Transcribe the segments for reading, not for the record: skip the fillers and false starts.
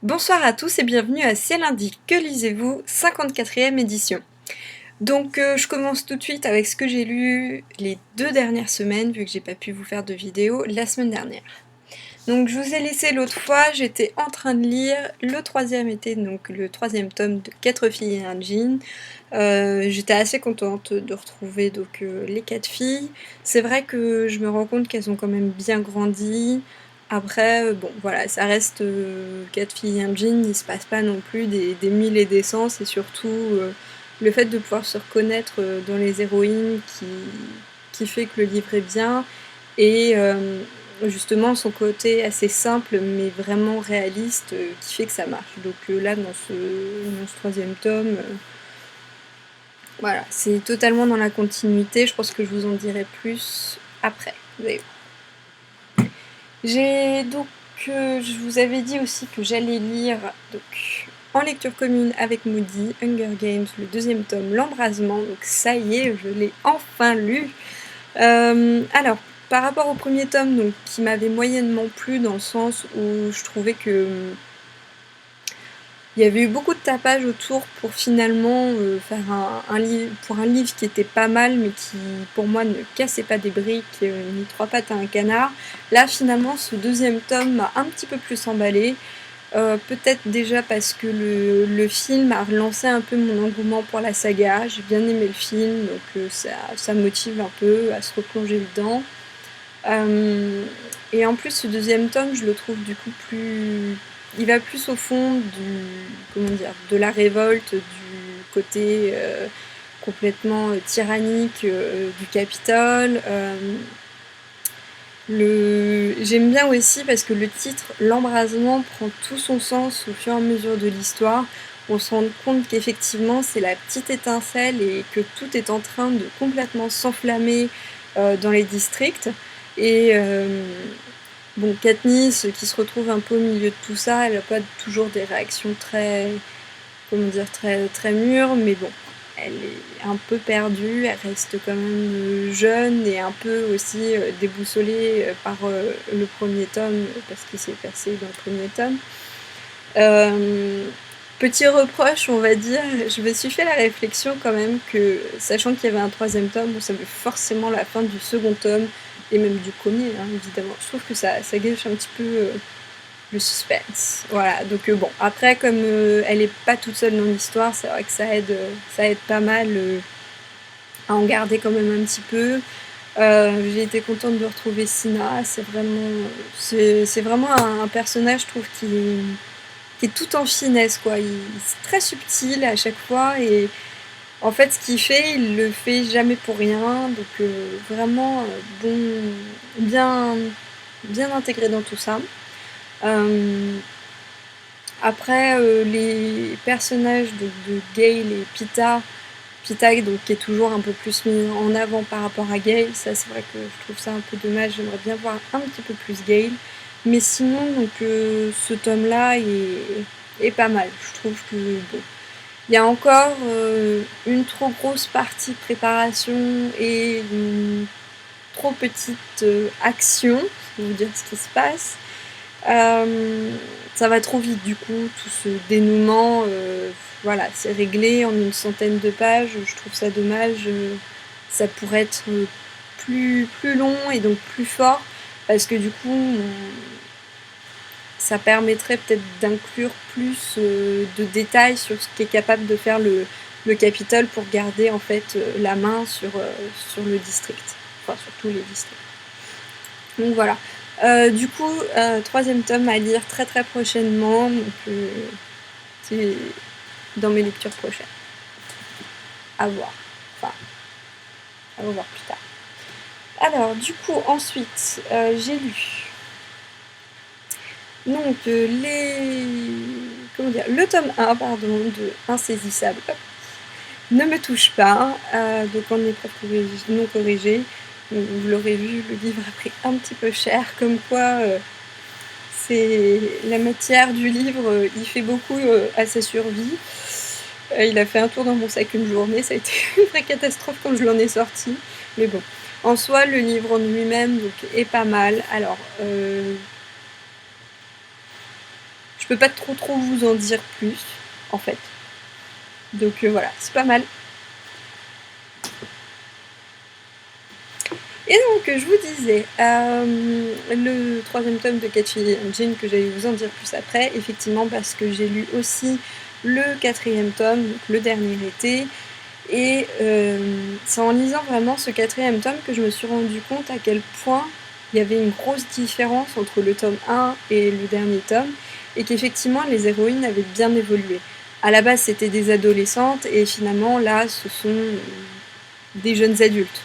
Bonsoir à tous et bienvenue à Ciel Indique, que lisez-vous, 54e édition. Donc je commence tout de suite avec ce que j'ai lu les 2 dernières semaines, vu que j'ai pas pu vous faire de vidéo la semaine dernière. Donc je vous ai laissé l'autre fois, j'étais en train de lire, le 3e était donc le 3e tome de 4 filles et un djinn. J'étais assez contente de retrouver donc les 4 filles. C'est vrai que je me rends compte qu'elles ont quand même bien grandi. Après, bon voilà, ça reste 4 filles et un djinn, il se passe pas non plus des mille et des cents, c'est surtout le fait de pouvoir se reconnaître dans les héroïnes qui fait que le livre est bien, et justement son côté assez simple mais vraiment réaliste qui fait que ça marche. Donc là dans ce 3e tome, voilà, c'est totalement dans la continuité, je pense que je vous en dirai plus après. Vous allez voir. J'ai donc, je vous avais dit aussi que j'allais lire donc, en lecture commune avec Moody, Hunger Games, le 2e tome, L'Embrasement, donc ça y est, je l'ai enfin lu. Alors, par rapport au 1er tome, donc, qui m'avait moyennement plu dans le sens où je trouvais que il y avait eu beaucoup de tapage autour pour finalement faire un livre qui était pas mal, mais qui pour moi ne cassait pas des briques, ni 3 pattes à un canard. Là finalement ce 2e tome m'a un petit peu plus emballée. Peut-être déjà parce que le film a relancé un peu mon engouement pour la saga. J'ai bien aimé le film, donc ça motive un peu à se replonger dedans. Et en plus ce 2e tome, je le trouve du coup plus... Il va plus au fond de la révolte, du côté complètement tyrannique du Capitole. J'aime bien aussi parce que le titre, L'Embrasement, prend tout son sens au fur et à mesure de l'histoire. On se rend compte qu'effectivement c'est la petite étincelle et que tout est en train de complètement s'enflammer dans les districts. Et bon, Katniss qui se retrouve un peu au milieu de tout ça, elle n'a pas toujours des réactions très, comment dire, très mûres, mais bon, elle est un peu perdue, elle reste quand même jeune et un peu aussi déboussolée par le 1er tome, parce qu'il s'est passé dans le 1er tome. Petit reproche, on va dire, je me suis fait la réflexion quand même que, sachant qu'il y avait un 3e tome, on savait forcément la fin du 2nd tome, et même du 1er, hein, évidemment. Je trouve que ça gâche un petit peu le suspense. Voilà, donc bon, après, comme elle est pas toute seule dans l'histoire, c'est vrai que ça aide pas mal à en garder quand même un petit peu. J'ai été contente de retrouver Sina, c'est vraiment un personnage, je trouve, qui est tout en finesse, quoi. C'est très subtil à chaque fois, et en fait, ce qu'il fait, il le fait jamais pour rien, donc vraiment bien intégré dans tout ça. Après, les personnages de Gale et Peeta, donc, qui est toujours un peu plus mis en avant par rapport à Gale, ça c'est vrai que je trouve ça un peu dommage, j'aimerais bien voir un petit peu plus Gale. Mais sinon, donc, ce tome-là est pas mal. Je trouve que bon, il y a encore une trop grosse partie préparation et une trop petite action, pour vous dire ce qui se passe. Ça va trop vite du coup, tout ce dénouement, voilà, c'est réglé en une centaine de pages, je trouve ça dommage. Ça pourrait être plus long et donc plus fort, parce que du coup, ça permettrait peut-être d'inclure plus de détails sur ce qu'est capable de faire le Capitole pour garder en fait la main sur le district, enfin sur tous les districts. Donc voilà. Du coup, 3e tome à lire très très prochainement, donc c'est dans mes lectures prochaines. À voir. Enfin, à voir plus tard. Alors, du coup, ensuite, j'ai lu donc le tome 1 de Insaisissable ne me touche pas, donc en épreuve non corrigée. Vous l'aurez vu, le livre a pris un petit peu cher, comme quoi c'est la matière du livre, il fait beaucoup à sa survie. Il a fait un tour dans mon sac une journée, ça a été une vraie catastrophe quand je l'en ai sorti. Mais bon, en soi, le livre en lui-même donc, est pas mal. Alors, je peux pas trop vous en dire plus, en fait. Donc voilà, c'est pas mal. Et donc, je vous disais, le 3e tome de Catchy Engine, que j'allais vous en dire plus après, effectivement, parce que j'ai lu aussi le 4e tome, donc le dernier été, et c'est en lisant vraiment ce 4e tome que je me suis rendu compte à quel point il y avait une grosse différence entre le tome 1 et le dernier tome, et qu'effectivement, les héroïnes avaient bien évolué. À la base, c'était des adolescentes, et finalement, là, ce sont des jeunes adultes.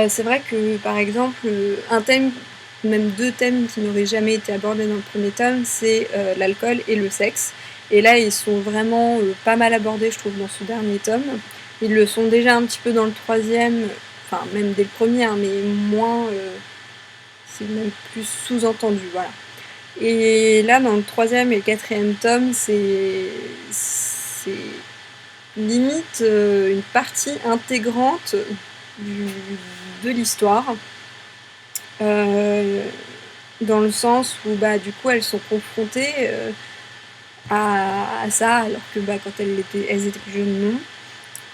C'est vrai que, par exemple, un thème, même 2 thèmes qui n'auraient jamais été abordés dans le premier tome, c'est l'alcool et le sexe. Et là, ils sont vraiment pas mal abordés, je trouve, dans ce dernier tome. Ils le sont déjà un petit peu dans le 3e, enfin, même dès le premier, hein, mais moins... c'est même plus sous-entendu, voilà. Et là, dans le 3e et le 4e tome, c'est limite une partie intégrante de l'histoire, dans le sens où du coup elles sont confrontées à ça, alors que quand elles étaient plus jeunes, non.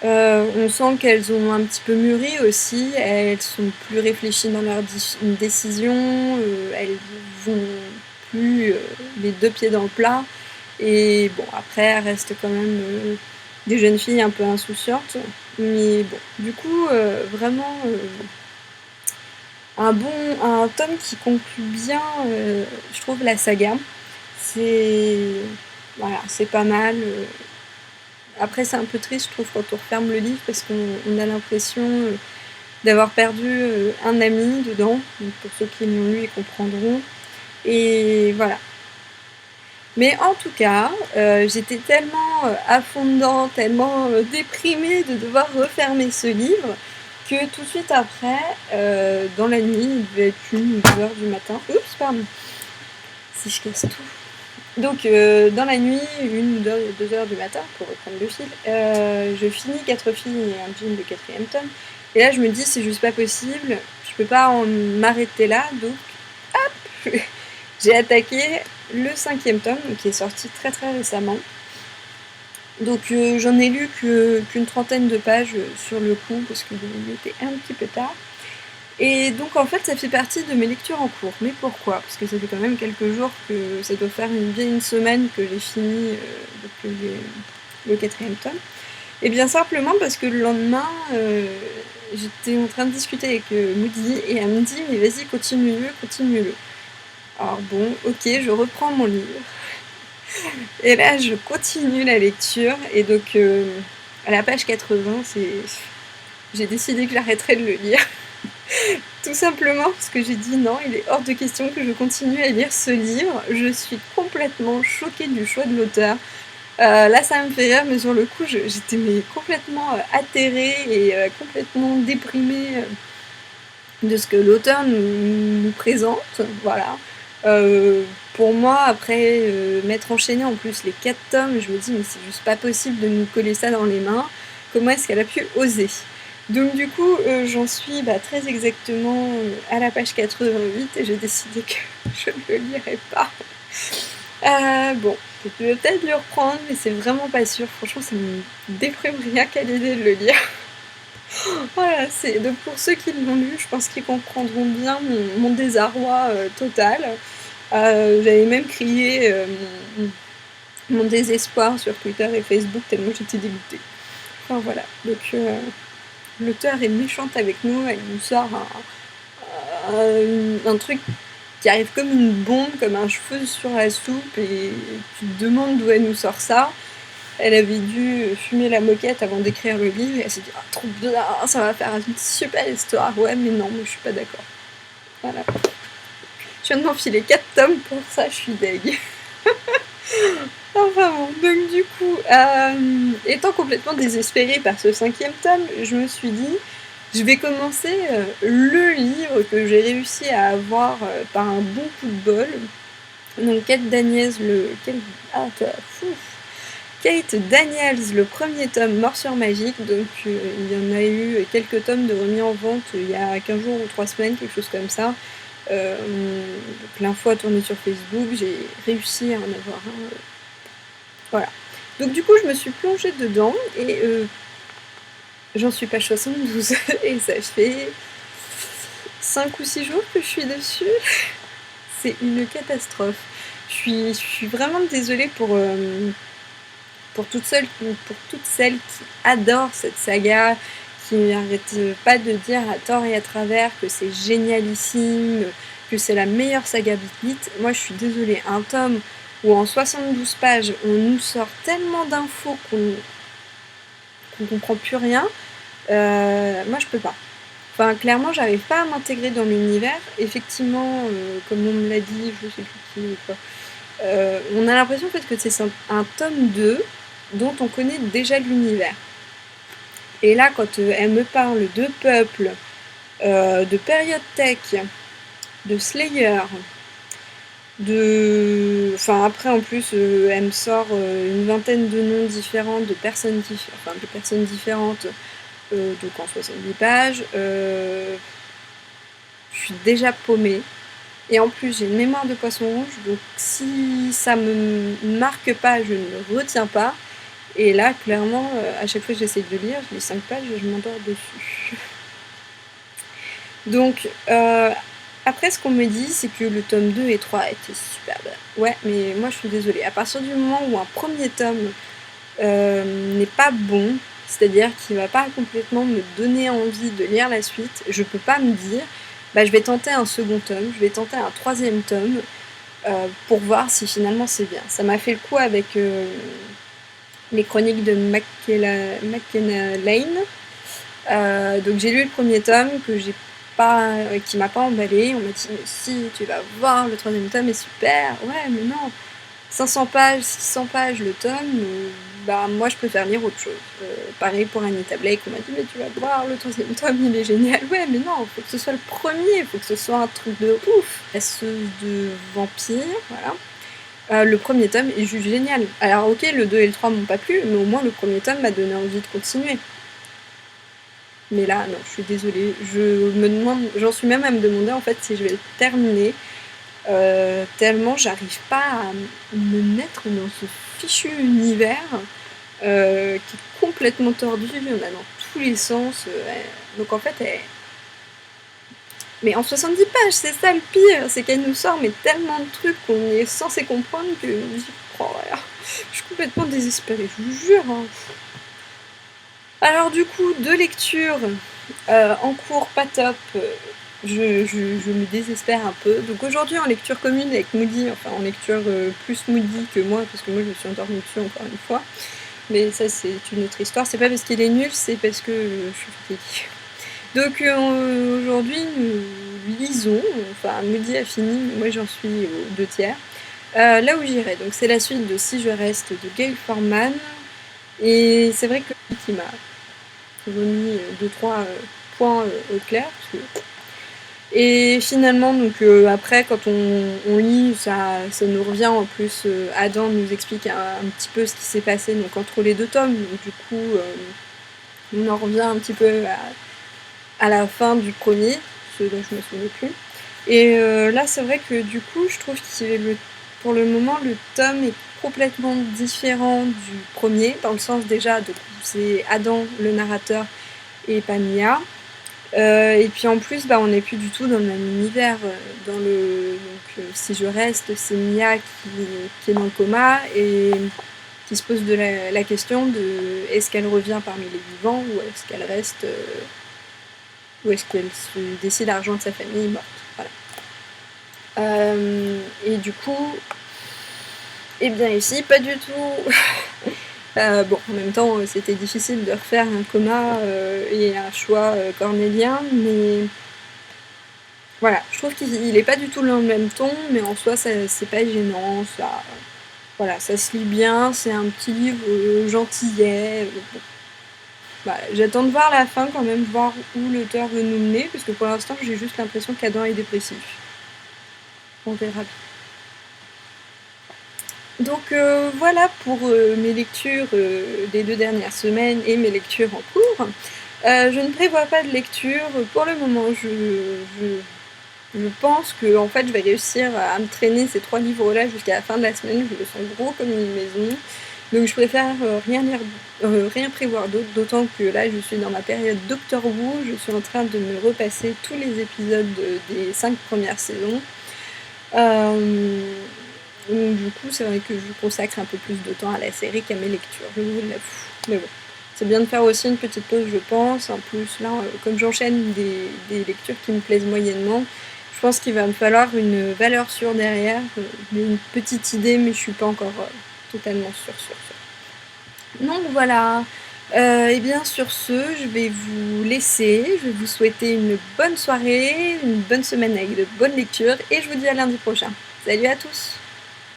On sent qu'elles ont un petit peu mûri aussi, elles sont plus réfléchies dans leurs décisions, elles vont plus les 2 pieds dans le plat, et bon, après elles restent quand même des jeunes filles un peu insouciantes, mais bon, du coup, vraiment un tome qui conclut bien, je trouve, la saga. Voilà, c'est pas mal. Après, c'est un peu triste, je trouve, quand on referme le livre, parce qu'on a l'impression d'avoir perdu un ami dedans. Donc, pour ceux qui l'ont lu, ils comprendront. Et voilà. Mais en tout cas, j'étais tellement à fond dedans, tellement déprimée de devoir refermer ce livre, que tout de suite après, dans la nuit, il devait être 1 ou 2 heures du matin. Oups, pardon. Si je casse tout. Donc, dans la nuit, 1 ou 2 heures du matin, pour reprendre le fil, je finis 4 filles et un jean de 4e tome. Et là, je me dis, c'est juste pas possible, je peux pas m'arrêter là, donc, hop, j'ai attaqué le 5e tome, qui est sorti très très récemment. Donc j'en ai lu qu'une trentaine de pages sur le coup, parce qu'il était un petit peu tard. Et donc en fait ça fait partie de mes lectures en cours. Mais pourquoi? Parce que ça fait quand même quelques jours, que ça doit faire bien une semaine que j'ai fini le 4e tome. Et bien simplement parce que le lendemain, j'étais en train de discuter avec Moody, et elle me dit « mais vas-y, continue-le ». Alors bon, ok, je reprends mon livre. Et là, je continue la lecture, et donc à la page 80, j'ai décidé que j'arrêterais de le lire. Tout simplement parce que j'ai dit non, il est hors de question que je continue à lire ce livre. Je suis complètement choquée du choix de l'auteur. Là, ça me fait rire, mais sur le coup, j'étais complètement atterrée et complètement déprimée de ce que l'auteur nous présente. Voilà. Pour moi, après m'être enchaîné en plus les 4 tomes, je me dis mais c'est juste pas possible de nous coller ça dans les mains. Comment est-ce qu'elle a pu oser? Donc du coup, j'en suis très exactement à la page 88, et j'ai décidé que je ne le lirai pas. Bon, je vais peut-être le reprendre, mais c'est vraiment pas sûr. Franchement, ça me déprime rien qu'à l'idée de le lire. Voilà, donc pour ceux qui l'ont lu, je pense qu'ils comprendront bien mon désarroi total. J'avais même crié mon désespoir sur Twitter et Facebook tellement j'étais dégoûtée. Enfin voilà, donc l'auteur est méchante avec nous, elle nous sort un truc qui arrive comme une bombe, comme un cheveu sur la soupe, et tu te demandes d'où elle nous sort ça. Elle avait dû fumer la moquette avant d'écrire le livre, et elle s'est dit « trop bien, ça va faire une super histoire ». Ouais, mais non, moi je suis pas d'accord. Voilà. Je viens de m'enfiler 4 tomes pour ça, je suis deg. Enfin bon, donc du coup, étant complètement désespérée par ce 5e tome, je me suis dit, je vais commencer le livre que j'ai réussi à avoir par un bon coup de bol. Donc Kate Daniels, Kate Daniels, le premier tome, Morsure magique. Donc il y en a eu quelques tomes de remis en vente il y a 15 jours ou 3 semaines, quelque chose comme ça. Donc l'info a tourné sur Facebook, j'ai réussi à en avoir un. Voilà. Donc du coup, je me suis plongée dedans et j'en suis page 72 et ça fait 5 ou 6 jours que je suis dessus. C'est une catastrophe. Je suis vraiment désolée pour toutes celles qui adorent cette saga, qui n'arrêtent pas de dire à tort et à travers que c'est génialissime, que c'est la meilleure saga Beat. Moi je suis désolée, un tome où en 72 pages on nous sort tellement d'infos qu'on comprend plus rien, moi je peux pas. Enfin clairement j'arrive pas à m'intégrer dans l'univers. Effectivement, comme on me l'a dit, je sais plus qui ou quoi, on a l'impression en fait que c'est un tome 2 dont on connaît déjà l'univers. Et là, quand elle me parle de peuple, de période tech, de Slayer, enfin après en plus, elle me sort une vingtaine de noms différents de personnes différentes, donc en 70 pages, je suis déjà paumée. Et en plus, j'ai une mémoire de poisson rouge, donc si ça me marque pas, je ne retiens pas. Et là, clairement, à chaque fois que j'essaie de lire, je lis 5 pages et je m'endors dessus. Donc, après, ce qu'on me dit, c'est que le tome 2 et 3 étaient superbes. Ouais, mais moi, je suis désolée. À partir du moment où un premier tome n'est pas bon, c'est-à-dire qu'il va pas complètement me donner envie de lire la suite, je peux pas me dire, bah, je vais tenter un second tome, je vais tenter un troisième tome, pour voir si finalement c'est bien. Ça m'a fait le coup avec les chroniques de McKenna Lane. Donc j'ai lu le premier tome qui m'a pas emballé. On m'a dit mais si, tu vas voir, le troisième tome est super. Ouais mais non, 500 pages, 600 pages le tome, bah moi je préfère lire autre chose. Pareil pour Anita Blake, on m'a dit mais tu vas voir, le troisième tome il est génial. Ouais mais non, faut que ce soit le premier, faut que ce soit un truc de ouf. Passeuse de vampire, voilà. Le premier tome est juste génial. Alors ok, le 2 et le 3 m'ont pas plu, mais au moins le premier tome m'a donné envie de continuer. Mais là, non, je suis désolée. J'en suis même à me demander en fait si je vais le terminer. Tellement j'arrive pas à me mettre dans ce fichu univers qui est complètement tordu. Il y en a dans tous les sens. Donc en fait, mais en 70 pages, c'est ça le pire, c'est qu'elle nous sort mais tellement de trucs qu'on est censé comprendre que j'y crois rien. Je suis complètement désespérée, je vous jure. Hein. Alors du coup, deux lectures en cours, pas top. Je me désespère un peu. Donc aujourd'hui en lecture commune avec Moody, enfin en lecture plus Moody que moi, parce que moi je me suis endormie dessus encore une fois. Mais ça c'est une autre histoire. C'est pas parce qu'il est nul, c'est parce que je suis fatiguée. Donc aujourd'hui nous lisons, enfin Moody a fini, moi j'en suis aux 2 tiers. Là où j'irai, donc c'est la suite de Si je reste de Gail Forman. Et c'est vrai que qui m'a remis 2-3 points au clair. Et finalement, donc après, quand on lit, ça nous revient en plus. Adam nous explique un petit peu ce qui s'est passé donc, entre les deux tomes. Donc, du coup, on en revient un petit peu à la fin du premier, ce dont je me souviens plus. Et là, c'est vrai que du coup, je trouve que pour le moment, le tome est complètement différent du premier, dans le sens déjà, c'est Adam, le narrateur, et pas Mia. Et puis en plus, bah, on n'est plus du tout dans le même univers. Si je reste, c'est Mia qui est dans le coma et qui se pose la question de est-ce qu'elle revient parmi les vivants ou est-ce qu'elle reste ou est-ce qu'elle se décide à rejoindre sa famille morte. Voilà. Et du coup, eh bien ici, pas du tout. Bon, en même temps, c'était difficile de refaire un coma et un choix cornélien, mais voilà, je trouve qu'il est pas du tout dans le même ton, mais en soi, c'est pas gênant, voilà, ça se lit bien, c'est un petit livre gentillet. Bon. Voilà, j'attends de voir la fin quand même, voir où l'auteur veut nous mener, parce que pour l'instant, j'ai juste l'impression qu'Adam est dépressif. On verra bien. Donc voilà pour mes lectures des 2 dernières semaines et mes lectures en cours. Je ne prévois pas de lecture pour le moment. Je pense que en fait, je vais réussir à me traîner ces 3 livres-là jusqu'à la fin de la semaine. Je le sens gros comme une maison. Donc je préfère rien prévoir d'autre, d'autant que là, je suis dans ma période Doctor Who. Je suis en train de me repasser tous les épisodes des 5 premières saisons. Donc du coup, c'est vrai que je consacre un peu plus de temps à la série qu'à mes lectures, je vous l'avoue. Mais bon, c'est bien de faire aussi une petite pause, je pense. En plus, là, comme j'enchaîne des lectures qui me plaisent moyennement, je pense qu'il va me falloir une valeur sûre derrière. J'ai une petite idée, mais je suis pas encore totalement sûre. Donc voilà. Et bien sur ce, je vais vous laisser. Je vais vous souhaiter une bonne soirée, une bonne semaine avec de bonnes lectures, et je vous dis à lundi prochain. Salut à tous!